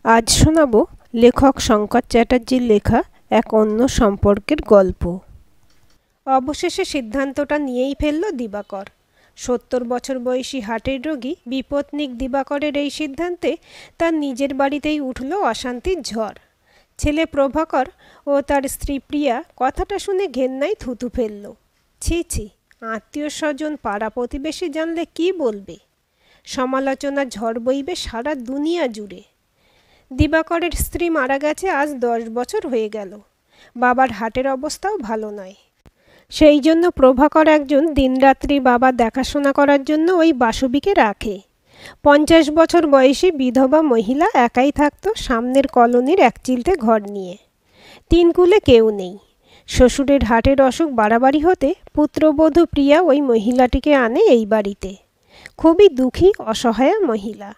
আজ শোনাব লেখক শঙ্কর চ্যাটার্জির লেখা এক অন্য সম্পর্কের গল্প। অবশেষে সিদ্ধান্তটা নিয়েই ফেলল দিবাকর। ৭০ বছর বয়সী হার্টের রোগী বিপত্নিক দিবাকরের এই সিদ্ধান্তে তার নিজের বাড়িতেই উঠল অশান্তির ঝড়। ছেলে প্রভাকর ও তার স্ত্রী প্রিয়া কথাটা শুনে ঘেন্নায় থুতু ফেলল। ছি ছি, আত্মীয় স্বজন পাড়া প্রতিবেশী জানলে কি বলবে? সমালোচনার ঝড় বইবে সারা দুনিয়া জুড়ে। দিবাকরের স্ত্রী মারা গেছে আজ 10 বছর হয়ে গেল। বাবার হার্টের অবস্থাও ভালো নয়। সেই জন্য প্রভাকর একজন দিনরাত্রি বাবা দেখাশোনা করার জন্য ওই বাসবিকে রাখে। 50 বছর বয়সী বিধবা মহিলা একাই থাকতো সামনের কলোনির একচিলতে ঘর নিয়ে। 3 কুলে কেউ নেই। শ্বশুরের হার্টের অসুখ বাড়াবাড়ি হতে পুত্রবধূ প্রিয়া ওই মহিলাটিকে আনে এই বাড়িতে। খুবই দুঃখী অসহায়া মহিলা।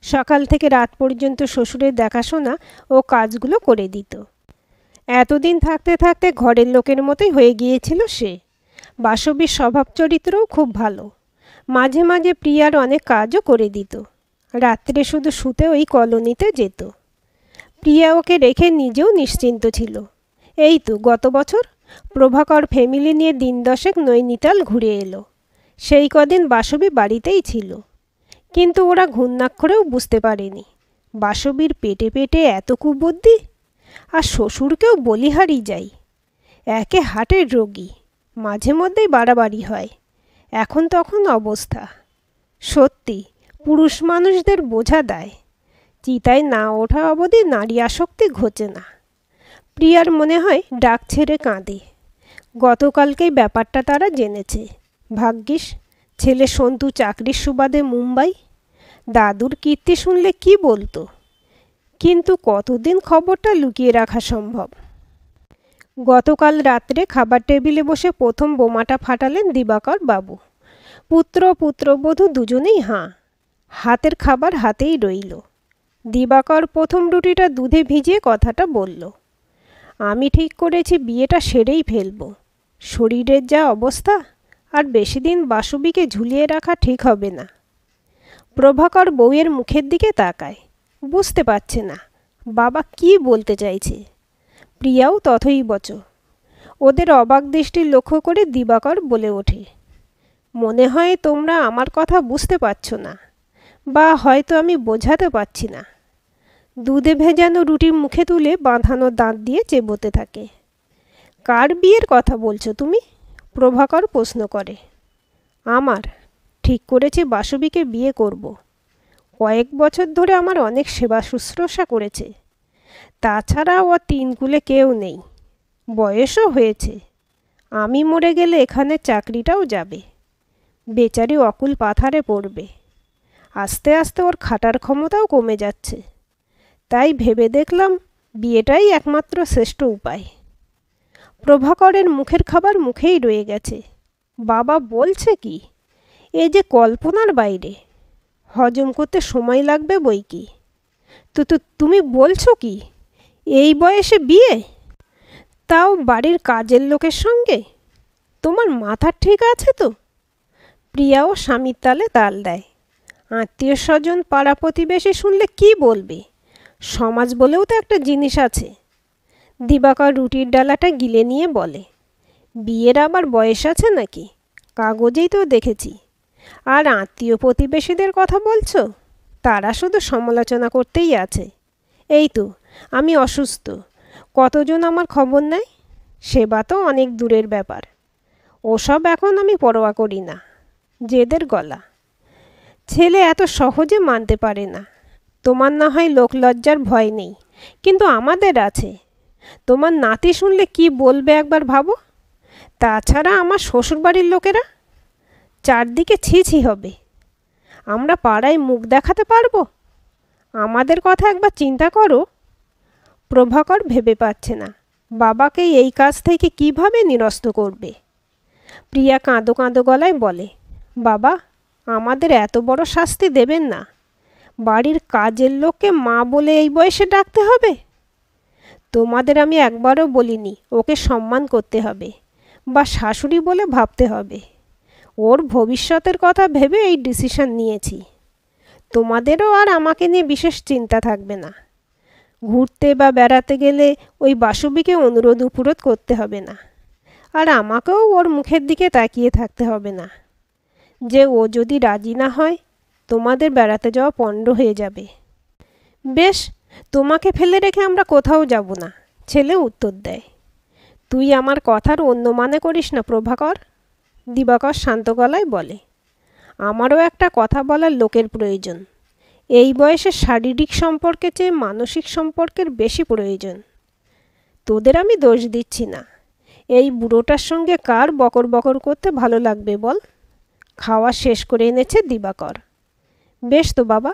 সকাল থেকে রাত পর্যন্ত শ্বশুরের দেখাশোনা ও কাজগুলো করে দিত। এতদিন থাকতে থাকতে ঘরের লোকের মতোই হয়ে গিয়েছিল সে। বাসবীর স্বভাব চরিত্রও খুব ভালো। মাঝে মাঝে প্রিয়ার অনেক কাজও করে দিত। রাত্রে শুধু শুতে ওই কলোনিতে যেত। প্রিয়া ওকে রেখে নিজেও নিশ্চিন্ত ছিল। এই তো গত বছর প্রভাকর ফ্যামিলি নিয়ে দিন 10 নৈনিতাল ঘুরে এলো। সেই কদিন বাসবী বাড়িতেই ছিল। কিন্তু ওরা ঘূর্ণাক্ষরেও বুঝতে পারেনি বাসবীর পেটে পেটে এত কুবুদ্ধি। আর শ্বশুরকেও বলিহারি যাই। একে হার্টের রোগী, মাঝে মধ্যেই বাড়াবাড়ি হয়, এখন তখন অবস্থা। সত্যি পুরুষ মানুষদের বোঝা দেয়। চিতায় না ওঠা অবধি নারী আসক্তি ঘোচে না। প্রিয়ার মনে হয় ডাক ছেড়ে কাঁদে। গতকালকেই ব্যাপারটা তারা জেনেছে। ভাগ্যিস ছেলে সন্তু চাকরির সুবাদে মুম্বাই। দাদুর কীর্তি শুনলে কি বলতো, কিন্তু কতদিন খবরটা লুকিয়ে রাখা সম্ভব? গতকাল রাত্রে খাবার টেবিলে বসে প্রথম বোমাটা ফাটালেন দিবাকর বাবু। পুত্র পুত্রবধূ দুজনেই হাঁ। হাতের খাবার হাতেই রইল। দিবাকর প্রথম রুটিটা দুধে ভিজিয়ে কথাটা বলল, আমি ঠিক করেছি বিয়েটা সেরেই ফেলব। শরীরের যা অবস্থা, আর বেশি দিন বাসবিকে ঝুলিয়ে রাখা ঠিক হবে না। প্রভাকর বউয়ের মুখের দিকে তাকায়, বুঝতে পারছে না বাবা কি বলতে চাইছে। প্রিয়াও তথৈবচ। ওদের অবাক দৃষ্টি লক্ষ্য করে দিবাকর বলে ওঠে, মনে হয় তোমরা আমার কথা বুঝতে পারছো না, বা হয়তো আমি বোঝাতে পারছি না। দুধে ভেজানো রুটি মুখে তুলে বাঁধানো দাঁত দিয়ে চেবোতে থাকে। কার বিয়ের কথা বলছো তুমি? প্রভাকর প্রশ্ন করে। আমার। ঠিক করেছি বাসবিকে বিয়ে করব। কয়েক বছর ধরে আমার অনেক সেবা শুশ্রূষা করেছে। তাছাড়া ও 3 কুলে কেউ নেই। বয়সও হয়েছে। আমি মরে গেলে এখানে চাকরিটাও যাবে। বেচারি অকুল পাথারে পড়বে। আস্তে আস্তে ওর খাটার ক্ষমতাও কমে যাচ্ছে। তাই ভেবে দেখলাম বিয়েটাই একমাত্র শ্রেষ্ঠ উপায়। প্রভাকরের মুখের খাবার মুখেই রয়ে গেছে। বাবা বলছে কি? এ যে কল্পনার বাইরে। হজম করতে সময় লাগবে বই কি। তুমি বলছো কি? এই বয়সে বিয়ে? তাও বাড়ির কাজের লোকের সঙ্গে? তোমার মাথা ঠিক আছে তো? প্রিয়াও স্বামীর তালে তাল দেয়। আত্মীয় স্বজন পাড়া প্রতিবেশী শুনলে কি বলবে? সমাজ বলেও তো একটা জিনিস আছে। দিবাকর রুটির ডালাটা গিলে নিয়ে বলে, বিয়ের আবার বয়স আছে নাকি? কাগজেই তো দেখেছি। আর আত্মীয় প্রতিবেশীদের কথা বলছো? তারা শুধু সমালোচনা করতেই আছে। এই তো আমি অসুস্থ, কতজন আমার খবর নেয়? সেবা তো অনেক দূরের ব্যাপার। ওসব এখন আমি পরোয়া করি না। জেদের গলা। ছেলে এত সহজে মানতে পারে না। তোমার না হয় লোকলজ্জার ভয় নেই, কিন্তু আমাদের আছে। তোমার নাতি শুনলে কি বলবে একবার ভাবো। তাছাড়া আমার শ্বশুরবাড়ির লোকেরা চারদিকে ছি ছি হবে। আমরা পাড়ায় মুখ দেখাতে পারবো? আমাদের কথা একবার চিন্তা করো। প্রভাকর ভেবে পাচ্ছে না বাবাকে এই কাজ থেকে কিভাবে নিরস্ত করবে। প্রিয়া কাঁদো কাঁদো গলায় বলে, বাবা আমাদের এত বড় শাস্তি দেবেন না। বাড়ির কাজের লোককে মা বলে এই বয়সে ডাকতে হবে? তোমাদের আমি একবারও বলিনি ওকে সম্মান করতে হবে বা শাশুড়ি বলে ভাবতে হবে। ওর ভবিষ্যতের কথা ভেবে এই ডিসিশন নিয়েছি। তোমাদেরও আর আমাকে নিয়ে বিশেষ চিন্তা থাকবে না। ঘুরতে বা বেড়াতে গেলে ওই বাসবিকে অনুরোধ উপরোধ করতে হবে না, আর আমাকেও ওর মুখের দিকে তাকিয়ে থাকতে হবে না। যে ও যদি রাজি না হয় তোমাদের বেড়াতে যাওয়া পণ্ড হয়ে যাবে। বেশ, তোমাকে ফেলে রেখে আমরা কোথাও যাব না, ছেলে উত্তর দেয়। তুই আমার কথার অন্য মানে করিস না প্রভাকর, দিবাকর শান্ত গলায় বলে। আমারও একটা কথা বলার লোকের প্রয়োজন। এই বয়সে শারীরিক সম্পর্কের চেয়ে মানসিক সম্পর্কের বেশি প্রয়োজন। তোদের আমি দোষ দিচ্ছি না। এই বুড়োটার সঙ্গে কার বকর বকর করতে ভালো লাগবে বল? খাওয়া শেষ করে এনেছে দিবাকর। বেশ তো বাবা,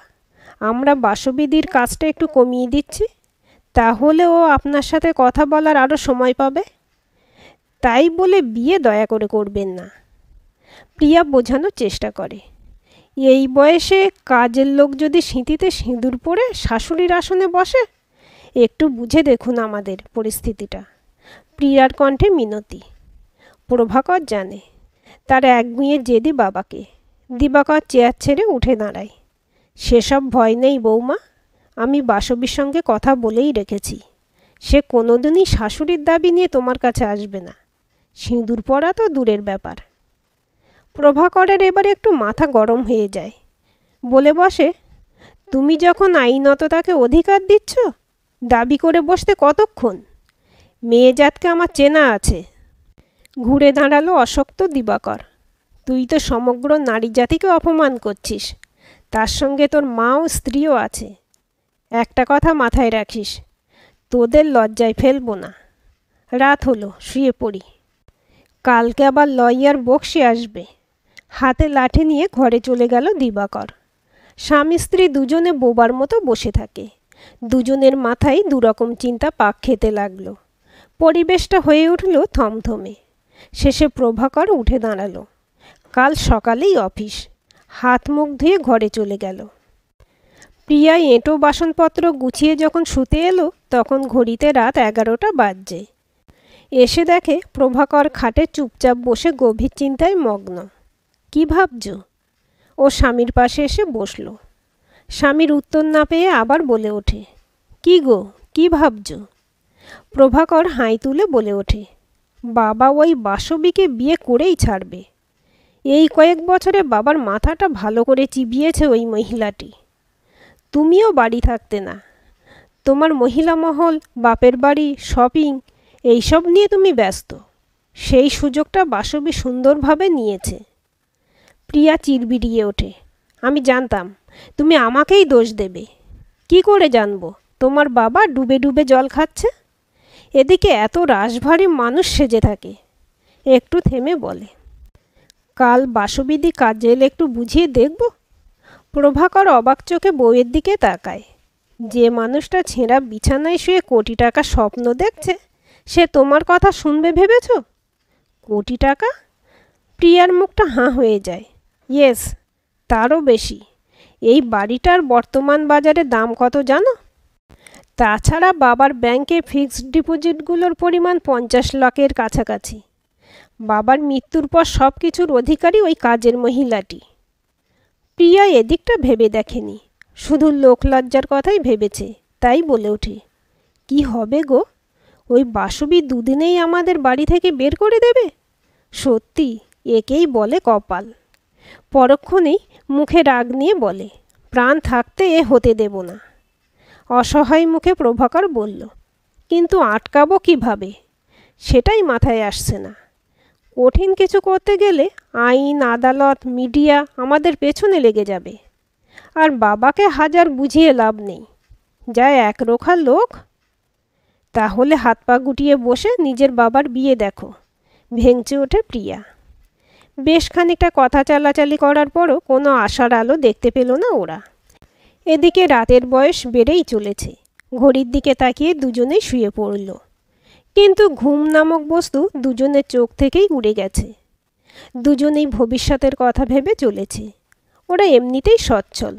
আমরা বাসবিদির কাজটা একটু কমিয়ে দিচ্ছি, তাহলে ও আপনার সাথে কথা বলার আরও সময় পাবে। তাই বলে বিয়ে দয়া করে করবেন না। প্রিয়া বোঝানোর চেষ্টা করে। এই বয়সে কাজের লোক যদি সিঁথিতে সিঁদুর পরে শাশুড়ির আসনে বসে, একটু বুঝে দেখুন আমাদের পরিস্থিতিটা। প্রিয়ার কণ্ঠে মিনতি। প্রভাকর জানে তার একগুঁয়ে জেদি বাবাকে। দিবাকর চেয়ার ছেড়ে উঠে দাঁড়ায়। সেসব ভয় নেই বৌমা, আমি বাসবির সঙ্গে কথা বলেই রেখেছি। সে কোনোদিনই শাশুড়ির দাবি নিয়ে তোমার কাছে আসবে না। সিঁদুর পরা তো দূরের ব্যাপার। প্রভাকরের এবার একটু মাথা গরম হয়ে যায়। বলে বসে, তুমি যখন আইনত তাকে অধিকার দিচ্ছ, দাবি করে বসতে কতক্ষণ? মেয়ে জাতকে আমার চেনা আছে। ঘুরে দাঁড়ালো অশক্ত দিবাকর। তুই তো সমগ্র নারী জাতিকে অপমান করছিস, তার সঙ্গে তোর মা ও স্ত্রীও আছে। একটা কথা মাথায় রাখিস, তোদের লজ্জায় ফেলবো না। রাত হলো, শুয়ে পড়ি। কালকে আবার লইয়ার বক্সি আসবে। হাতে লাঠি নিয়ে ঘরে চলে গেল দিবাকর। স্বামী স্ত্রী দুজনে বোবার মতো বসে থাকে। দুজনের মাথায় দুরকম চিন্তা পাক খেতে লাগলো। পরিবেশটা হয়ে উঠল থমথমে। শেষে প্রভাকর উঠে দাঁড়ালো। কাল সকালেই অফিস। হাত মুখ ধুয়ে ঘরে চলে গেল। প্রিয়া এঁটো বাসনপত্র গুছিয়ে যখন শুতে এলো, তখন ঘড়িতে রাত 11টা বাজছে। এসে দেখে প্রভাকর খাটে চুপচাপ বসে গভীর চিন্তায় মগ্ন। কি ভাবছ? ও স্বামীর পাশে এসে বসল। স্বামীর উত্তর না পেয়ে আবার বলে ওঠে, কি গো, কি ভাবছ? প্রভাকর হাই তুলে বলে ওঠে, বাবা ওই বাসবিকে বিয়ে করেই ছাড়বে। এই কয়েক বছরে বাবার মাথাটা ভালো করে চিবিয়েছে ওই মহিলাটি। তুমিও বাড়ি থাকতে না। তোমার মহিলা মহল, বাপের বাড়ি, শপিং এইসব নিয়ে তুমি ব্যস্ত। সেই সুযোগটা বাসবি সুন্দরভাবে নিয়েছে। প্রিয়া চিরবিরিয়ে ওঠে, আমি জানতাম তুমি আমাকেই দোষ দেবে। কি করে জানবো? তোমার বাবা ডুবে ডুবে জল খাচ্ছে, এদিকে এত রাশভারী মানুষ সেজে থাকে। একটু থেমে বলে, কাল বাসবিদি কাজে এলে একটু বুঝিয়ে দেখব। প্রভাকর অবাক চোখে বউয়ের দিকে তাকায়। যে মানুষটা ছেঁড়া বিছানায় শুয়ে কোটি টাকা স্বপ্ন দেখছে, সে তোমার কথা শুনবে ভেবেছ? কোটি টাকা? প্রিয়ার মুখটা হাঁ হয়ে যায়। ইয়েস, তারও বেশি। এই বাড়িটার বর্তমান বাজারে দাম কত জানো? তাছাড়া বাবার ব্যাংকে ফিক্সড ডিপোজিটগুলোর পরিমাণ 50 লাখের কাছাকাছি। বাবার মৃত্যুর পর সব কিছুর অধিকারী ওই কাজের মহিলাটি। প্রিয়া এদিকটা ভেবে দেখেনি, শুধু লোকলজ্জার কথাই ভেবেছে। তাই বলে ওঠে, কি হবে গো? ওই বাসবি দুদিনেই আমাদের বাড়ি থেকে বের করে দেবে। সত্যি, একেই বলে কপাল। পরক্ষণেই মুখে রাগ নিয়ে বলে, প্রাণ থাকতে এ হতে দেব না। অসহায় মুখে প্রভাকর বলল, কিন্তু আটকাবো কিভাবে? সেটাই মাথায় আসছে না। কঠিন কিছু করতে গেলে আইন, আদালত, মিডিয়া আমাদের পেছনে লেগে যাবে। আর বাবাকে হাজার বুঝিয়ে লাভ নেই, যা একরোখা লোক। তাহলে হাত পা গুটিয়ে বসে নিজের বাবার বিয়ে দেখো, ভেঙচে ওঠে প্রিয়া। বেশ খানিকটা কথা চালাচালি করার পরও কোনো আশার আলো দেখতে পেল না ওরা। এদিকে রাতের বয়স বেড়েই চলেছে। ঘড়ির দিকে তাকিয়ে দুজনেই শুয়ে পড়ল। কিন্তু ঘুম নামক বস্তু দুজনের চোখ থেকেই উড়ে গেছে। দুজনেই ভবিষ্যতের কথা ভেবে চলেছে। ওরা এমনিতেই সচ্ছল।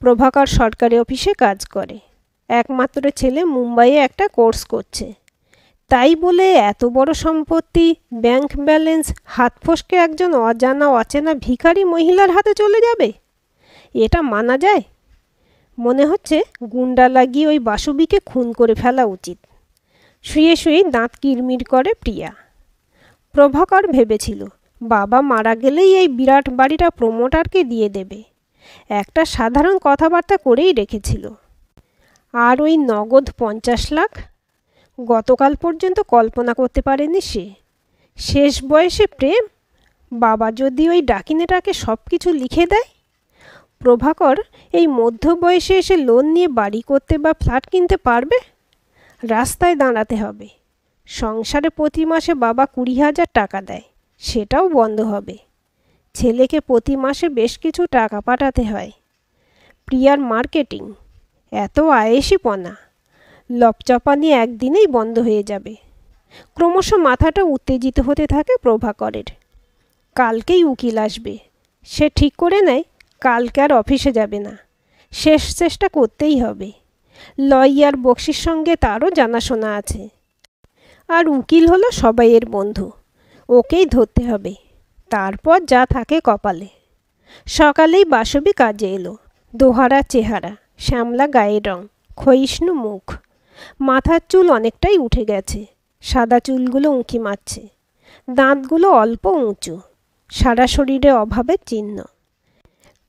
প্রভাকর সরকারি অফিসে কাজ করে। একমাত্র ছেলে মুম্বাইয়ে একটা কোর্স করছে। তাই বলে এত বড় সম্পত্তি, ব্যাংক ব্যালেন্স হাত ফসকে একজন অজানা অচেনা ভিখারি মহিলার হাতে চলে যাবে? এটা মানা যায়? মনে হচ্ছে গুন্ডা লাগিয়ে ওই বাসুবিকে খুন করে ফেলা উচিত। শুয়ে শুয়েই দাঁত কিরমির করে প্রিয়া। প্রভাকর ভেবেছিল বাবা মারা গেলেই এই বিরাট বাড়িটা প্রমোটারকে দিয়ে দেবে। একটা সাধারণ কথাবার্তা করেই রেখেছিল। আর ওই নগদ 50 লাখ, গতকাল পর্যন্ত কল্পনা করতে পারেনি সে। শেষ বয়সে প্রেম, বাবা যদি ওই ডাকিনেটাকে সব কিছু লিখে দেয়। প্রভাকর এই মধ্য বয়সে এসে লোন নিয়ে বাড়ি করতে বা ফ্ল্যাট কিনতে পারবে? রাস্তায় দাঁড়াতে হবে। সংসারে প্রতি মাসে বাবা 20,000 টাকা দেয়, সেটাও বন্ধ হবে। ছেলেকে প্রতি মাসে বেশ কিছু টাকা পাঠাতে হয়। প্রিয়ার মার্কেটিং, এত আয়েসিপনা, লপচপানি একদিনেই বন্ধ হয়ে যাবে। ক্রমশ মাথাটা উত্তেজিত হতে থাকে প্রভাকরের। কালকেই উকিল আসবে। সে ঠিক করে নেয় কালকে আর অফিসে যাবে না। শেষ চেষ্টা করতেই হবে। লয়ার বক্সির সঙ্গে তারও জানাশোনা আছে। আর উকিল হলো সবাইয়ের বন্ধু, ওকেই ধরতে হবে। তারপর যা থাকে কপালে। সকালেই বাসবি কাজে এলো। দোহারা চেহারা, শ্যামলা গায়ের রং, ক্ষয়িষ্ণু মুখ। মাথার চুল অনেকটাই উঠে গেছে, সাদা চুলগুলো উঁকি মারছে। দাঁতগুলো অল্প উঁচু, সারা শরীরে অভাবের চিহ্ন।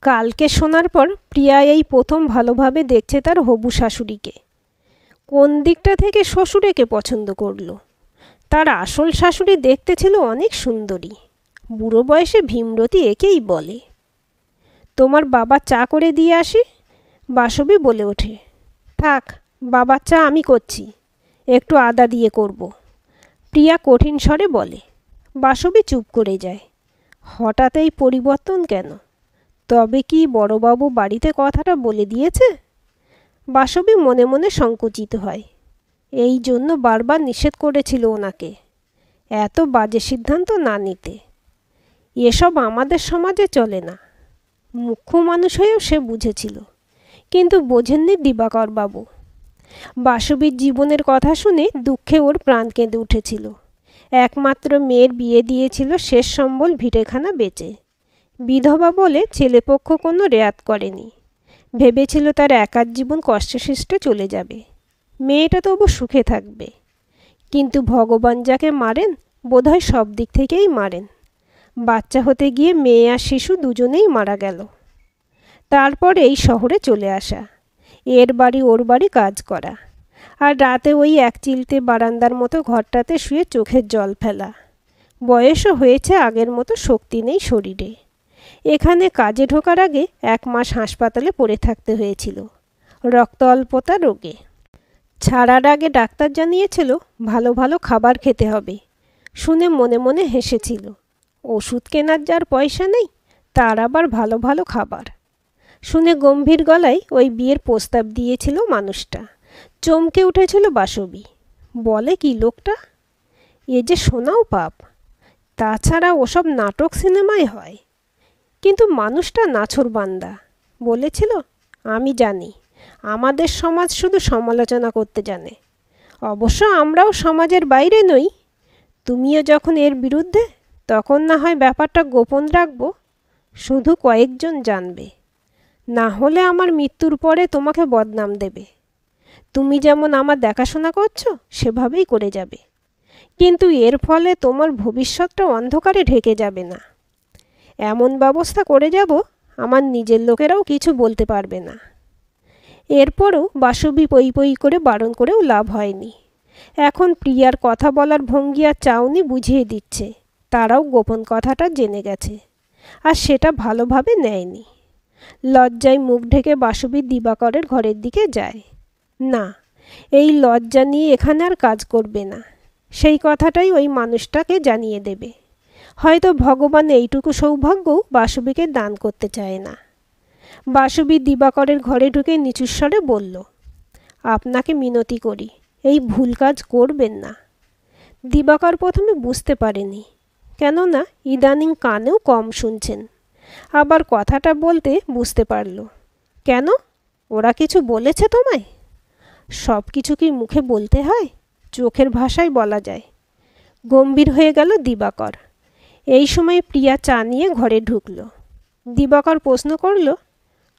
কালকে শোনার পর প্রিয়া এই প্রথম ভালোভাবে দেখছে তার হবু শাশুড়িকে। কোন দিকটা থেকে শ্বশুরেকে পছন্দ করলো? তার আসল শাশুড়ি দেখতে ছিল অনেক সুন্দরী। বুড়ো বয়সে ভীমরতী একেই বলে। তোমার বাবা চা করে দিয়ে আসি, বাসবি বলে ওঠে। থাক, বাবার চা আমি করছি, একটু আদা দিয়ে করব, প্রিয়া কঠিন স্বরে বলে। বাসবি চুপ করে যায়। হঠাৎ এই পরিবর্তন কেন? তবে কি বড়বাবু বাড়িতে কথাটা বলে দিয়েছে? বাসবি মনে মনে সংকুচিত হয়। এই জন্য বারবার নিষেধ করেছিল ওনাকে এত বাজে সিদ্ধান্ত না নিতে। এসব আমাদের সমাজে চলে না। মুখ্য মানুষ হয়েও সে বুঝেছিল, কিন্তু বোঝেননি দিবাকর বাবু। বাসবির জীবনের কথা শুনে দুঃখে ওর প্রাণ কেঁদে উঠেছিল। একমাত্র মেয়ের বিয়ে দিয়েছিল শেষ সম্বল ভিটেখানা বেচে। বিধবা বলে ছেলেপক্ষ কোনো রেয়াত করেনি। ভেবেছিল তার একার জীবন কষ্টসৃষ্টে চলে যাবে, মেয়েটা তবু সুখে থাকবে। কিন্তু ভগবান যাকে মারেন বোধহয় সব দিক থেকেই মারেন। বাচ্চা হতে গিয়ে মেয়ে আর শিশু দুজনেই মারা গেল। তারপর এই শহরে চলে আসা, এর বাড়ি ওর বাড়ি কাজ করা, আর রাতে ওই এক চিলতে বারান্দার মতো ঘরটাতে শুয়ে চোখের জল ফেলা। বয়সও হয়েছে, আগের মতো শক্তি নেই শরীরে। এখানে কাজে ঢোকার আগে 1 মাস হাসপাতালে পড়ে থাকতে হয়েছিল রক্ত অল্পতা রোগে। ছাড়ার আগে ডাক্তার জানিয়েছিল ভালো ভালো খাবার খেতে হবে। শুনে মনে মনে হেসেছিল। ওষুধ কেনার যার পয়সা নেই, তার আবার ভালো ভালো খাবার। শুনে গম্ভীর গলায় ওই বিয়ের প্রস্তাব দিয়েছিল মানুষটা। চমকে উঠেছিল বাসবি। বলে কি লোকটা? এ যে শোনাও পাপ। তাছাড়া ওসব নাটক সিনেমায় হয়। কিন্তু মানুষটা নাছোড়বান্দা। বলেছিল, আমি জানি আমাদের সমাজ শুধু সমালোচনা করতে জানে। অবশ্য আমরাও সমাজের বাইরে নই। তুমিও যখন এর বিরুদ্ধে, তখন না হয় ব্যাপারটা গোপন রাখবো, শুধু কয়েকজন জানবে। না হলে আমার মৃত্যুর পরে তোমাকে বদনাম দেবে। তুমি যেমন আমার দেখাশোনা করছো সেভাবেই করে যাবে, কিন্তু এর ফলে তোমার ভবিষ্যৎটা অন্ধকারে ঢেকে যাবে না। এমন ব্যবস্থা করে যাব আমার নিজের লোকেরাও কিছু বলতে পারবে না। এরপরও বাসবি পই পই করে বারণ করেও লাভ হয়নি। এখন প্রিয়ার কথা বলার ভঙ্গি আর চাউনি বুঝিয়ে দিচ্ছে তারাও গোপন কথাটা জেনে গেছে, আর সেটা ভালোভাবে নেয়নি। লজ্জায় মুখ ঢেকে বাসবি দিবাকরের ঘরের দিকে যায়। না, এই লজ্জা নিয়ে এখানে আর কাজ করবে না। সেই কথাটাই ওই মানুষটাকে জানিয়ে দেবে। হয়তো ভগবান এইটুকু সৌভাগ্যও বাসবিকে দান করতে চায় না। বাসবি দিবাকরের ঘরে ঢুকে নিচু স্বরে বলল, আপনাকে মিনতি করি, এই ভুল কাজ করবেন না। দিবাকর প্রথমে বুঝতে পারেনি, কেননা ইদানিং কানেও কম শুনছেন। আবার কথাটা বলতে বুঝতে পারল। কেন? ওরা কিছু বলেছে তোমায়? সব কিছু কি মুখে বলতে হয়? চোখের ভাষায় বলা যায়। গম্ভীর হয়ে গেল দিবাকর। এই সময় প্রিয়া চা নিয়ে ঘরে ঢুকল। দিবাকর প্রশ্ন করল,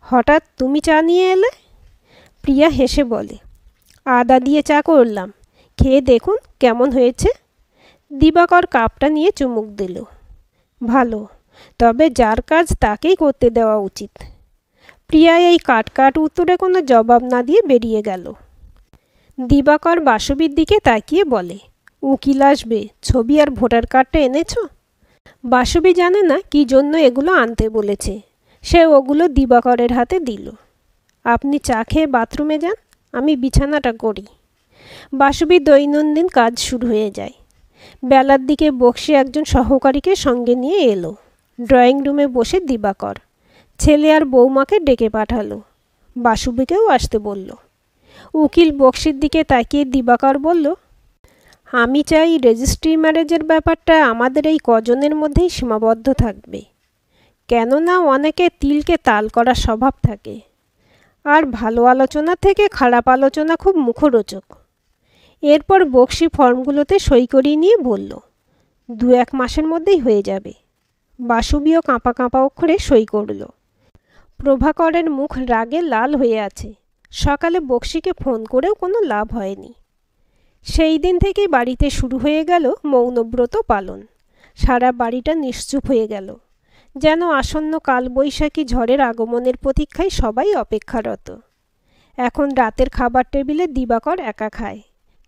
হঠাৎ তুমি চা নিয়ে এলে? প্রিয়া হেসে বলে, আদা দিয়ে চা করলাম, খেয়ে দেখুন কেমন হয়েছে। দিবাকর কাপটা নিয়ে চুমুক দিল। ভালো, তবে যার কাজ তাকেই করতে দেওয়া উচিত। প্রিয়া এই কাট উত্তরে কোনো জবাব না দিয়ে বেরিয়ে গেল। দিবাকর বাসবির দিকে তাকিয়ে বলে, উকিল আসবে, ছবি আর ভোটার কার্ডটা এনেছো? বাসবি জানে না কি জন্য এগুলো আনতে বলেছে। সে ওগুলো দিবাকরের হাতে দিল। আপনি চা খেয়ে বাথরুমে যান, আমি বিছানাটা করি। বাসবির দৈনন্দিন কাজ শুরু হয়ে যায়। বেলার দিকে বক্সি একজন সহকারীকে সঙ্গে নিয়ে এলো। ড্রয়িং রুমে বসে দিবাকর ছেলে আর বৌমাকে ডেকে পাঠালো। বাসবিকেও আসতে বলল। উকিল বক্সির দিকে তাকিয়ে দিবাকর বলল, আমি চাই রেজিস্ট্রি ম্যারেজের ব্যাপারটা আমাদের এই কজনের মধ্যেই সীমাবদ্ধ থাকবে। কেননা অনেকে তিলকে তাল করার স্বভাব থাকে, আর ভালো আলোচনা থেকে খারাপ আলোচনা খুব মুখরোচক। এরপর বক্সি ফর্মগুলোতে সই করিয়ে নিয়ে বলল, 2-1 মাসের মধ্যেই হয়ে যাবে। বাসবিও কাঁপা কাঁপা অক্ষরে সই করল। প্রভাকরের মুখ রাগে লাল হয়ে আছে। সকালে বক্সিকে ফোন করেও কোনো লাভ হয়নি। সেই দিন থেকেই বাড়িতে শুরু হয়ে গেল মৌনব্রত পালন। সারা বাড়িটা নিশ্চুপ হয়ে গেল, যেন আসন্ন কালবৈশাখী ঝড়ের আগমনের প্রতীক্ষায় সবাই অপেক্ষারত। এখন রাতের খাবার টেবিলে দিবাকর একা খায়,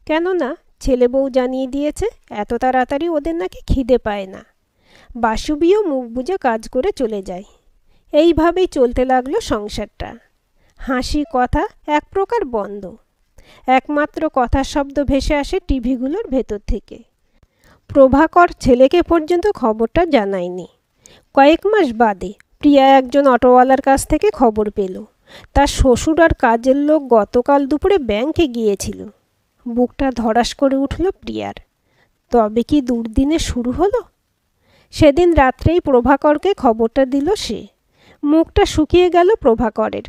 কেননা ছেলে বউ জানিয়ে দিয়েছে এত তাড়াতাড়ি ওদের নাকি খিদে পায় না। বাসুবিও মুখ বুজে কাজ করে চলে যায়। এইভাবেই চলতে লাগলো সংসারটা। হাসি কথা এক প্রকার বন্ধ। একমাত্র কথার শব্দ ভেসে আসে টিভিগুলোর ভেতর থেকে। প্রভাকর ছেলেকে পর্যন্ত খবরটা জানায়নি। কয়েক মাস বাদে প্রিয়া একজন অটোওয়ালার কাছ থেকে খবর পেল তার শ্বশুর আর কাজের লোক গতকাল দুপুরে ব্যাংকে গিয়েছিল। বুকটা ধড়াস করে উঠল প্রিয়ার। তবে কি দুর্দিনে শুরু হলো? সেদিন রাত্রেই প্রভাকরকে খবরটা দিল সে। মুখটা শুকিয়ে গেল প্রভাকরের।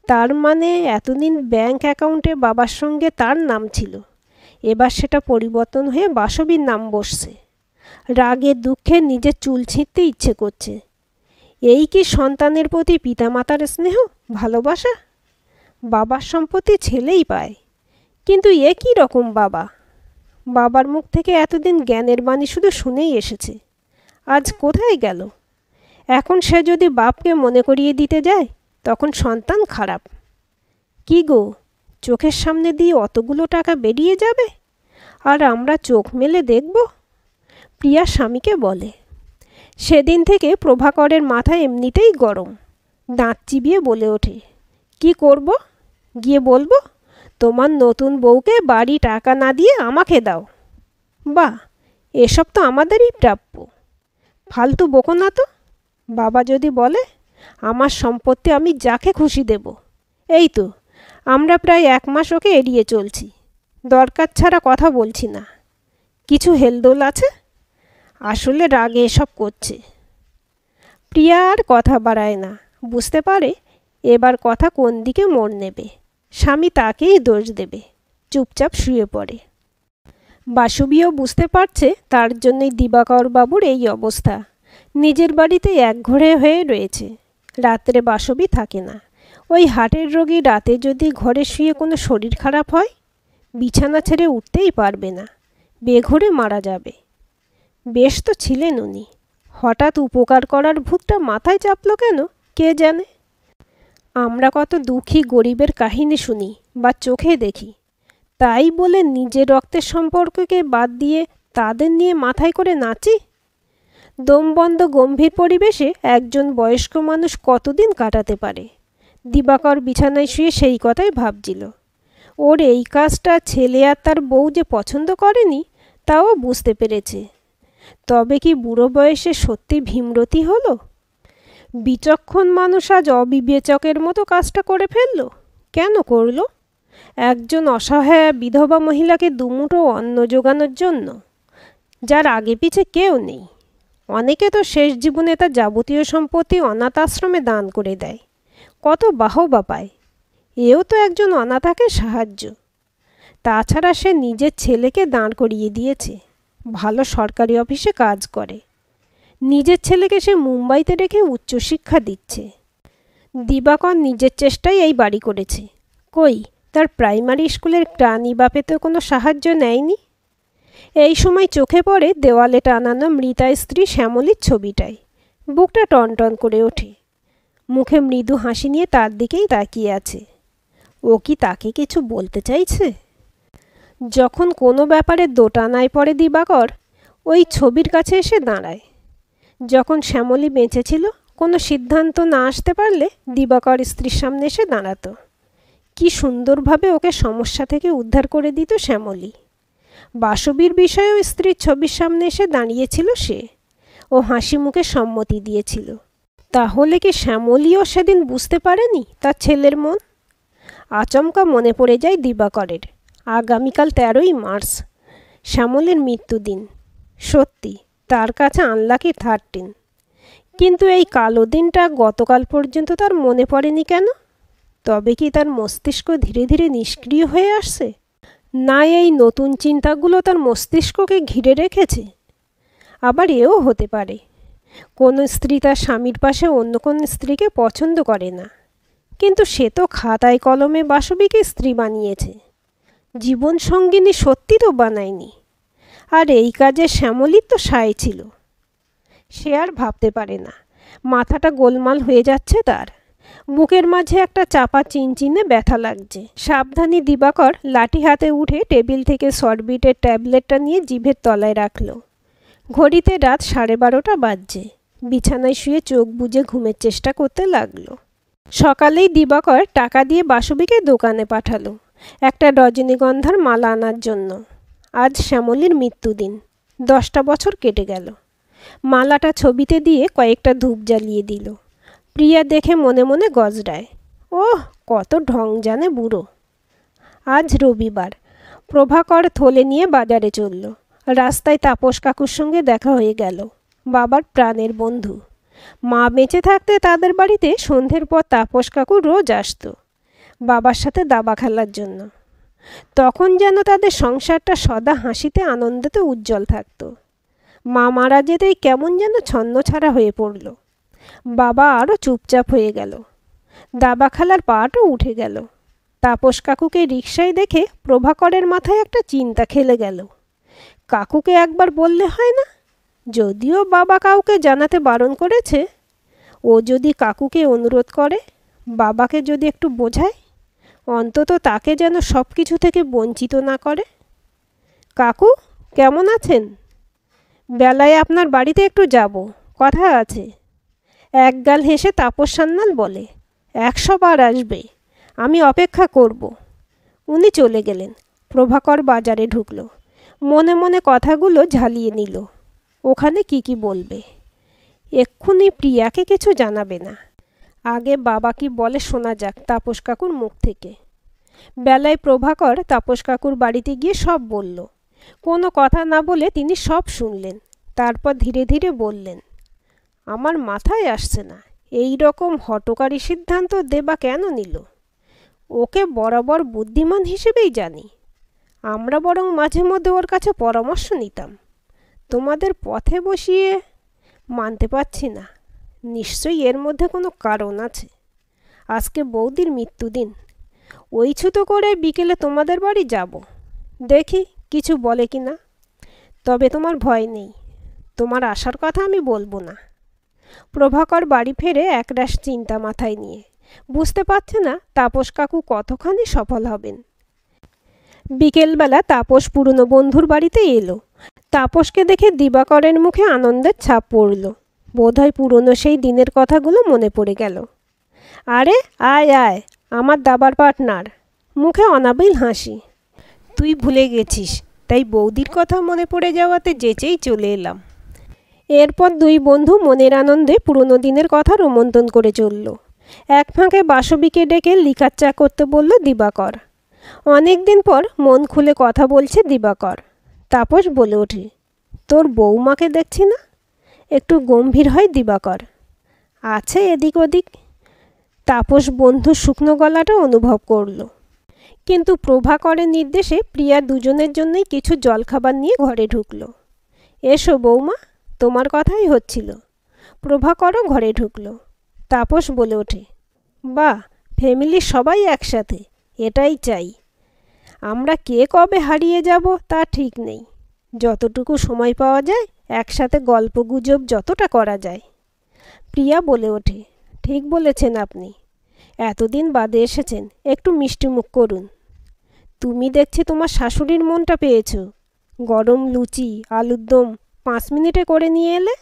তার মানে এতদিন ব্যাংক অ্যাকাউন্টে বাবার সঙ্গে তার নাম ছিল, এবার সেটা পরিবর্তন হয়ে বাসবির নাম বসছে। রাগে দুঃখে নিজের চুল ছিঁড়তে ইচ্ছে করছে। এই কি সন্তানের প্রতি পিতামাতার স্নেহ, ভালোবাসা? বাবার সম্পত্তি ছেলেই পায়, কিন্তু এ কী রকম বাবা? বাবার মুখ থেকে এতদিন জ্ঞানের বাণী শুধু শুনেই এসেছে, আজ কোথায় গেল? এখন সে যদি বাপকে মনে করিয়ে দিতে যায়, তখন সন্তান খারাপ। কি গো, চোখের সামনে দিয়ে অতগুলো টাকা বেরিয়ে যাবে, আর আমরা চোখ মেলে দেখব? প্রিয়া স্বামীকে বলে। সেদিন থেকে প্রভাকরের মাথা এমনিতেই গরম। দাঁত চিবিয়ে বলে ওঠে, কি করব? গিয়ে বলবো তোমার নতুন বউকে বাড়ি টাকা না দিয়ে আমাকে দাও? বাহ, এসব তো আমাদেরই প্রাপ্য। ফালতু বকো না তো। বাবা যদি বলে আমার সম্পত্তি আমি যাকে খুশি দেব। এই তো আমরা প্রায় 1 মাস ওকে এড়িয়ে চলছি, দরকার ছাড়া কথা বলছি না। কিছু হেলদোল আছে? আসলে রাগে এসব করছে। প্রিয়া আর কথা বাড়ায় না। বুঝতে পারে এবার কথা কোন দিকে মোড় নেবে। স্বামী তাকেই দোষ দেবে। চুপচাপ শুয়ে পড়ে। বাসবিও বুঝতে পারছে তার জন্যই দিবাকর বাবুর এই অবস্থা। নিজের বাড়িতে একঘরে হয়ে রয়েছে। রাত্রে বাসবি থাকে না। ওই হার্টের রোগী রাতে যদি ঘরে শুয়ে কোনো শরীর খারাপ হয়, বিছানা ছেড়ে উঠতেই পারবে না, বেঘরে মারা যাবে। বেশ তো ছিলেন উনি, হঠাৎ উপকার করার ভূতটা মাথায় চাপলো কেন কে জানে। আমরা কত দুঃখী গরিবের কাহিনী শুনি বা চোখে দেখি, তাই বলে নিজের রক্তের সম্পর্ককে বাদ দিয়ে তাদের নিয়ে মাথায় করে নাচি? দমবন্ধ গম্ভীর পরিবেশে একজন বয়স্ক মানুষ কতদিন কাটাতে পারে? দিবাকর বিছানায় শুয়ে সেই কথাই ভাবছিল। ওর এই কাজটা ছেলে আর তার বউ যে পছন্দ করেনি তাও বুঝতে পেরেছে। তবে কি বুড়ো বয়সে সত্যি ভীমরতি হলো? বিচক্ষণ মানুষ আজ অবিবেচকের মতো কাজটা করে ফেলল। কেন করল? একজন অসহায় বিধবা মহিলাকে দুমুঠো অন্ন জোগানোর জন্য, যার আগে পিছে কেউ নেই। অনেকে তো শেষ জীবনে তার যাবতীয় সম্পত্তি অনাথ আশ্রমে দান করে দেয়, কত বাহবা পায়। এও তো একজন অনাথাকে সাহায্য। তাছাড়া সে নিজের ছেলেকে দাঁড় করিয়ে দিয়েছে, ভালো সরকারি অফিসে কাজ করে। নিজের ছেলেকে সে মুম্বাইতে রেখে উচ্চশিক্ষা দিচ্ছে। দিবাকর নিজের চেষ্টায় এই বাড়ি করেছে, কই, তার প্রাইমারি স্কুলের প্রাণী বাপে তো কোনো সাহায্য নেয়নি। এই সময় চোখে পড়ে দেওয়ালে টানানো মৃতা স্ত্রী শ্যামলীর ছবিটায়। বুকটা টনটন করে ওঠে। মুখে মৃদু হাসি নিয়ে তার দিকেই তাকিয়ে আছে। ও কি তাকে কিছু বলতে চাইছে? যখন কোনো ব্যাপারে দোটানায় পড়ে দিবাকর ওই ছবির কাছে এসে দাঁড়ায়। যখন শ্যামলী বেঁচে ছিল, কোনো সিদ্ধান্ত না আসতে পারলে দিবাকর স্ত্রীর সামনে এসে দাঁড়াতো। কি সুন্দরভাবে ওকে সমস্যা থেকে উদ্ধার করে দিত শ্যামলী। বাসবীর বিষয়েও স্ত্রীর ছবির সামনে এসে দাঁড়িয়েছিল সে। ও হাসি মুখে সম্মতি দিয়েছিল। তাহলে কি শ্যামলীও সেদিন বুঝতে পারেনি তার ছেলের মন? আচমকা মনে পড়ে যায় দিবাকরের আগামীকাল 13ই মার্চ, শ্যামলীর মৃত্যুদিন। সত্যি তার কাছে আনলাকি 13। কিন্তু এই কালো দিনটা গতকাল পর্যন্ত তার মনে পড়েনি কেন? তবে কি তার মস্তিষ্ক ধীরে ধীরে নিষ্ক্রিয় হয়ে আসছে? না এই নতুন চিন্তাগুলো তার মস্তিষ্ককে ঘিরে রেখেছে? আবার এও হতে পারে, কোনো স্ত্রী তার স্বামীর পাশে অন্য কোনো স্ত্রীকে পছন্দ করে না, কিন্তু সে তো খাতায় কলমে বাসবীকে স্ত্রী বানিয়েছে, জীবন সঙ্গিনী সত্যি তো বানায়নি। আর এই কাজে শ্যামলীর তো সায় ছিল। সে আর ভাবতে পারে না। মাথাটা গোলমাল হয়ে যাচ্ছে তার। বুকের মাঝে একটা চাপা চিনচিনে ব্যথা লাগছে। সাবধানী দিবাকর লাঠি হাতে উঠে টেবিল থেকে সরবিটের ট্যাবলেটটা নিয়ে জিভের তলায় রাখল। ঘড়িতে রাত 12:30 বাজছে। বিছানায় শুয়ে চোখ বুজে ঘুমের চেষ্টা করতে লাগলো। সকালেই দিবাকর টাকা দিয়ে বাসবীকে দোকানে পাঠালো একটা রজনীগন্ধার মালা আনার জন্য। আজ শ্যামলীর মৃত্যুদিন। 10টা বছর কেটে গেল। মালাটা ছবিতে দিয়ে কয়েকটা ধূপ জ্বালিয়ে দিল। প্রিয়া দেখে মনে মনে গজরায়, ওহ কত ঢং জানে বুড়ো। আজ রবিবার। প্রভাকর থলে নিয়ে বাজারে চলল। রাস্তায় তাপস কাকুর সঙ্গে দেখা হয়ে গেল, বাবার প্রাণের বন্ধু। মা বেঁচে থাকতে তাদের বাড়িতে সন্ধ্যের পর তাপস কাকু রোজ আসত বাবার সাথে দাবা খেলার জন্য। তখন যেন তাদের সংসারটা সদা হাসিতে আনন্দেতে উজ্জ্বল থাকত। মা মারা যেতেই কেমন যেন ছন্নছাড়া হয়ে পড়ল। বাবা আরও চুপচাপ হয়ে গেল। দাবা খেলার পাটও উঠে গেল। তাপস কাকুকে রিকশায় দেখে প্রভাকরের মাথায় একটা চিন্তা খেলে গেল। কাকুকে একবার বললে হয় না? যদিও বাবা কাউকে জানাতে বারণ করেছে, ও যদি কাকুকে অনুরোধ করে, বাবাকে যদি একটু বোঝায়, অন্তত তাকে যেন সব কিছু থেকে বঞ্চিত না করে। কাকু কেমন আছেন? বেলায় আপনার বাড়িতে একটু যাব, কথা আছে। একগাল হেসে তাপস সান্যাল বলে, 100 বার আসবে, আমি অপেক্ষা করব। উনি চলে গেলেন। প্রভাকর বাজারে ঢুকল। মনে মনে কথাগুলো ঝালিয়ে নিল। ওখানে কি বলবে? এক্ষুনি প্রিয়াকে কিছু জানাবে না। আগে বাবা কি বলে শোনা যাক তাপস কাকুর মুখ থেকে। বেলায় প্রভাকর তাপস কাকুর বাড়িতে গিয়ে সব বলল। কোনো কথা না বলে তিনি সব শুনলেন। তারপর ধীরে ধীরে বললেন, আমার মাথায় আসছে না এই রকম হঠকারী সিদ্ধান্ত দেবা কেন নিল। ওকে বরাবর বুদ্ধিমান হিসেবেই জানি। আমরা বরং মাঝে মধ্যে ওর কাছে পরামর্শ নিতাম। তোমাদের পথে বসিয়ে মানতে পারছি না। নিশ্চয়ই এর মধ্যে কোনো কারণ আছে। আজকে বৌদির মৃত্যুদিন। ওই ছুতো করে বিকেলে তোমাদের বাড়ি যাব। দেখি কিছু বলে কি না। তবে তোমার ভয় নেই, তোমার আসার কথা আমি বলবো না। প্রভাকর বাড়ি ফেরে একরাশ চিন্তা মাথায় নিয়ে। বুঝতে পারছে না তাপস কাকু কতখানি সফল হবেন। বিকেলবেলা তাপস পুরনো বন্ধুর বাড়িতে এলো। তাপসকে দেখে দিবাকরের মুখে আনন্দের ছাপ পড়ল। বোধহয় পুরনো সেই দিনের কথাগুলো মনে পড়ে গেল। আরে আয় আয়, আমার দাবার পার্টনার। মুখে অনাবিল হাসি। তুই ভুলে গেছিস, তাই বৌদির কথা মনে পড়ে যাওয়াতে যেচেই চলে এলাম। এরপর দুই বন্ধু মনের আনন্দে পুরনো দিনের কথা রোমন্থন করে চলল। এক ফাঁকে বাসবীকে ডেকে লিকার চা করতে বলল দিবাকর। অনেক দিন পর মন খুলে কথা বলছে দিবাকর। তাপস বলে ওঠে, তোর বৌমাকে দেখছি না। একটু গম্ভীর হয় দিবাকর। আছে এদিক ওদিক। তাপস বন্ধুর শুকনো গলাটা অনুভব করল। কিন্তু প্রভাকরের নির্দেশে প্রিয়া দুজনের জন্যই কিছু জলখাবার নিয়ে ঘরে ঢুকল। এসো বৌমা, তোমার কথাই হচ্ছিল। প্রভাকরও ঘরে ঢুকল। তাপস বলে ওঠে, বাহ, ফ্যামিলির সবাই একসাথে, এটাই চাই। আমরা কে কবে হারিয়ে যাব তা ঠিক নেই। যতটুকু সময় পাওয়া যায় একসাথে গল্পগুজব যতটা করা যায়। প্রিয়া বলে ওঠে, ঠিক বলেছেন আপনি। এতদিন বাদে এসেছেন, একটু মিষ্টিমুখ করুন। তুমি দেখছি তোমার শাশুড়ির মনটা পেয়েছ। গরম লুচি, আলুর দম 5 মিনিটে করে নিয়ে এলে।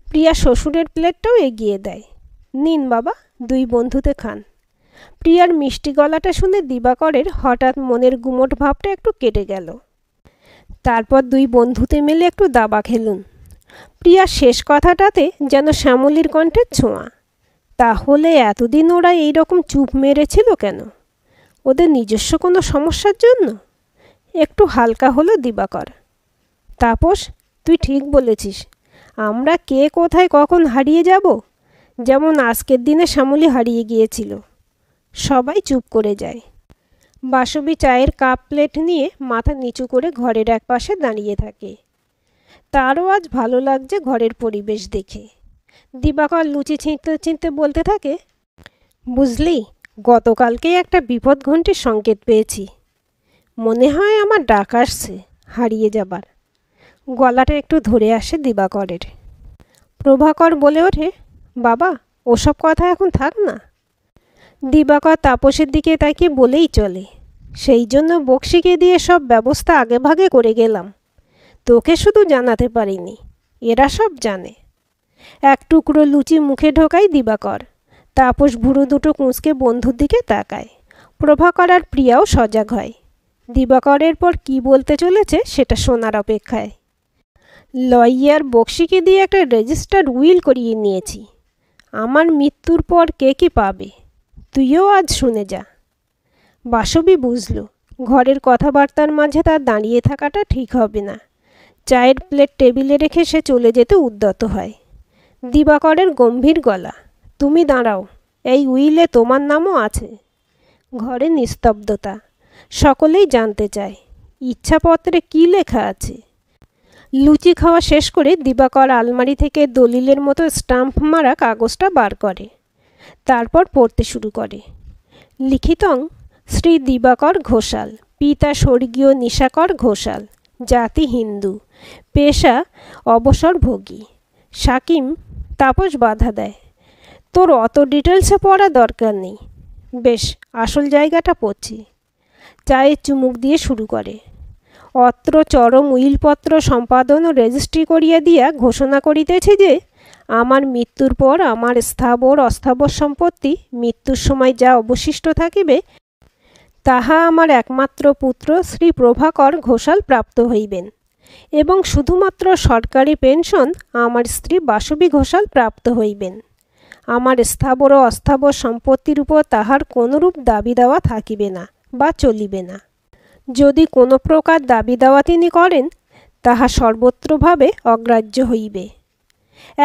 প্রিয়া শ্বশুরের প্লেটটাও এগিয়ে দেয়। নিন বাবা, 2 বন্ধুতে খান। প্রিয়ার মিষ্টি গলাটা শুনে দিবাকরের হঠাৎ মনের গুমোট ভাবটা একটু কেটে গেল। তারপর 2 বন্ধুতে মিলে একটু দাবা খেলুন। প্রিয়ার শেষ কথাটাতে যেন শ্যামলীর কণ্ঠের ছোঁয়া। তাহলে এতদিন ওরা এইরকম চুপ মেরেছিল কেন? ওদের নিজস্ব কোনো সমস্যার জন্য? একটু হালকা হলো দিবাকর। তাপস, তুই ঠিক বলেছিস। আমরা কে কোথায় কখন হারিয়ে যাব, যেমন আজকের দিনে শ্যামলী হারিয়ে গিয়েছিল। সবাই চুপ করে যায়। বাসবী চায়ের কাপ প্লেট নিয়ে মাথা নিচু করে ঘরের এক পাশে দাঁড়িয়ে থাকে। তারও আজ ভালো লাগছে ঘরের পরিবেশ দেখে। দিবাকর লুচি ছিঁড়তে ছিঁড়তে বলতে থাকে, বুঝলি, গতকালকেই একটা বিপদ ঘণ্টির সংকেত পেয়েছি। মনে হয় আমার ডাক আসছে হারিয়ে যাবার। গলাটা একটু ধরে আসে দিবাকরের। প্রভাকর বলে ওঠে, বাবা, ওসব কথা এখন থাক না। দিবাকর তাপসের দিকে তাকিয়ে বলেই চলে, সেই জন্য বক্সিকে দিয়ে সব ব্যবস্থা আগেভাগে করে গেলাম। তোকে শুধু জানাতে পারিনি, এরা সব জানে। এক টুকরো লুচি মুখে ঢোকায় দিবাকর। তাপস ভুরু দুটো কুঁচকে বন্ধুর দিকে তাকায়। প্রভাকর আর প্রিয়াও সজাগ হয়। দিবাকরের পর কি বলতে চলেছে সেটা শোনার অপেক্ষায়। লয়ার বক্সিকে দিয়ে একটা রেজিস্টার্ড উইল করিয়ে নিয়েছি। আমার মৃত্যুর পর কে কি পাবে, তুইও আজ শুনে যা। বাসবী বুঝল ঘরের কথাবার্তার মাঝে তার দাঁড়িয়ে থাকাটা ঠিক হবে না। চায়ের প্লেট টেবিলে রেখে সে চলে যেতে উদ্যত হয়। দিবাকরের গম্ভীর গলা, তুমি দাঁড়াও, এই উইলে তোমার নামও আছে। ঘরে নিস্তব্ধতা। সকলেই জানতে চায় ইচ্ছাপত্রে কি লেখা আছে। লুচি খাওয়া শেষ করে দিবাকর আলমারি থেকে দলিলের মতো স্টাম্প মারা কাগজটা বার করে। তারপর পড়তে শুরু করে। লিখিতং শ্রী দিবাকর ঘোষাল, পিতা স্বর্গীয় নিশাকর ঘোষাল, জাতি হিন্দু, পেশা অবসরভোগী। সাকিম। তাপস বাধা দেয়, তোর অত ডিটেলসে পড়া দরকার নেই। বেশ, আসল জায়গাটা পড়ছি। চায়ের চুমুক দিয়ে শুরু করে। অত্র চরম উইলপত্র সম্পাদন ও রেজিস্ট্রি করিয়া দিয়া ঘোষণা করিতেছি যে আমার মৃত্যুর পর আমার স্থাবর অস্থাবর সম্পত্তি মৃত্যুর সময় যা অবশিষ্ট থাকিবে তাহা আমার একমাত্র পুত্র শ্রী প্রভাকর ঘোষাল প্রাপ্ত হইবেন, এবং শুধুমাত্র সরকারি পেনশন আমার স্ত্রী বাসবী ঘোষাল প্রাপ্ত হইবেন। আমার স্থাবর ও অস্থাবর সম্পত্তির উপর তাহার কোনরূপ দাবি দেওয়া থাকিবে না বা চলিবে না। যদি কোনো প্রকার দাবি দেওয়া তিনি করেন তাহা সর্বত্রভাবে অগ্রাহ্য হইবে।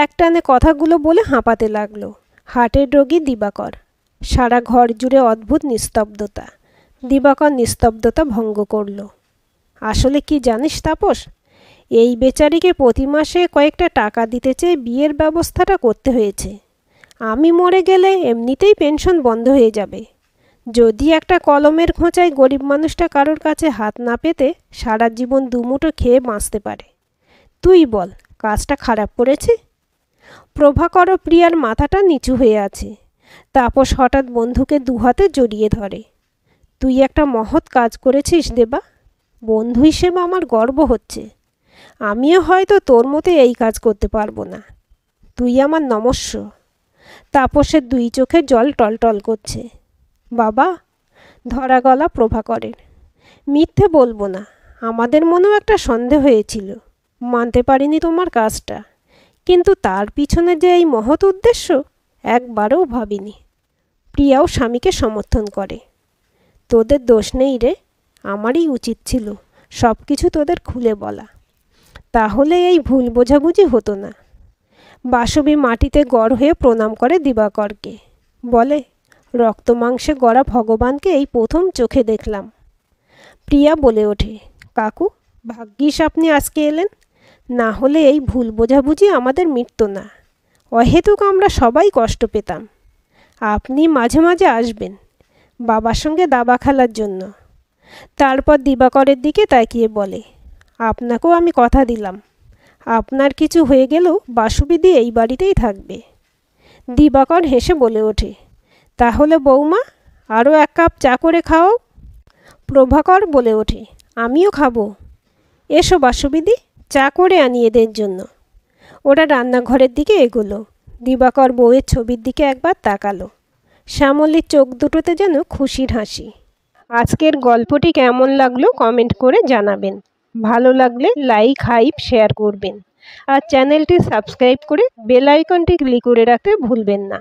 একটানে কথাগুলো বলে হাঁপাতে লাগলো। হার্টের রোগী দিবাকর। সারা ঘর জুড়ে অদ্ভুত নিস্তব্ধতা। দিবাকর নিস্তব্ধতা ভঙ্গ করল। আসলে কি জানিস তাপস, এই বেচারিকে প্রতি মাসে কয়েকটা টাকা দিতে চেয়ে বিয়ের ব্যবস্থাটা করতে হয়েছে। আমি মরে গেলে এমনিতেই পেনশন বন্ধ হয়ে যাবে। যদি একটা কলমের খোঁচায় গরিব মানুষটা কারোর কাছে হাত না পেতে সারা জীবন দুমুঠো খেয়ে বাঁচতে পারে। তুই বল, কাজটা খারাপ করেছে? প্রভাকর ও প্রিয়ার মাথাটা নিচু হয়ে আছে। তাপস হঠাৎ বন্ধুকে দুহাতে জড়িয়ে ধরে। তুই একটা মহৎ কাজ করেছিস দেবা। বন্ধু হিসেবে আমার গর্ব হচ্ছে। আমিও হয়তো তোর মতো এই কাজ করতে পারবো না। তুই আমার নমস্য। তাপসের 2 চোখে জল টলটল করছে। বাবা, ধরা গলা প্রভাকরের। মিথ্যে বলবো না, আমাদের মনেও একটা সন্দেহ হয়েছিল। মানতে পারিনি তোমার কাজটা, কিন্তু তার পিছনে যে এই মহৎ উদ্দেশ্য একবারও ভাবিনি। প্রিয়াও স্বামীকে সমর্থন করে। তোদের দোষ নেই রে, আমারই উচিত ছিল সব কিছু তোদের খুলে বলা, তাহলে এই ভুল বোঝাবুঝি হতো না। বাসবী মাটিতে গড় হয়ে প্রণাম করে দিবাকরকে। বলে, রক্ত মাংসে গড়া ভগবানকে এই প্রথম চোখে দেখলাম। প্রিয়া বলে ওঠে, কাকু, ভাগ্যিস আপনি আজকে এলেন, না হলে এই ভুল বোঝাবুঝি আমাদের মিটত না। অহেতুক আমরা সবাই কষ্ট পেতাম। আপনি মাঝে মাঝে আসবেন। বাবার সঙ্গে দাবা খেলার জন্য। তারপর দিবাকরের দিকে তাকিয়ে বলে, আপনাকেও আমি কথা দিলাম, আপনার কিছু হয়ে গেলেও বাসুবিদি এই বাড়িতেই থাকবে। দিবাকর হেসে বলে ওঠে, তাহলে বৌমা আরও 1 কাপ চা করে খাও। প্রভাকর বলে ওঠে, আমিও খাবো। এসো বাসুবিদি, চা করে আনি এদের জন্য। ওরা রান্নাঘরের দিকে এগোলো। দিবাকর বউয়ের ছবির দিকে একবার তাকালো। শ্যামলীর চোখ দুটোতে যেন খুশির হাসি। আজকের গল্পটি কেমন লাগলো কমেন্ট করে জানাবেন। ভালো লাগলে লাইক, হাইপ, শেয়ার করবেন। আর চ্যানেলটি সাবস্ক্রাইব করে বেল আইকনটি ক্লিক করে রাখতে ভুলবেন না।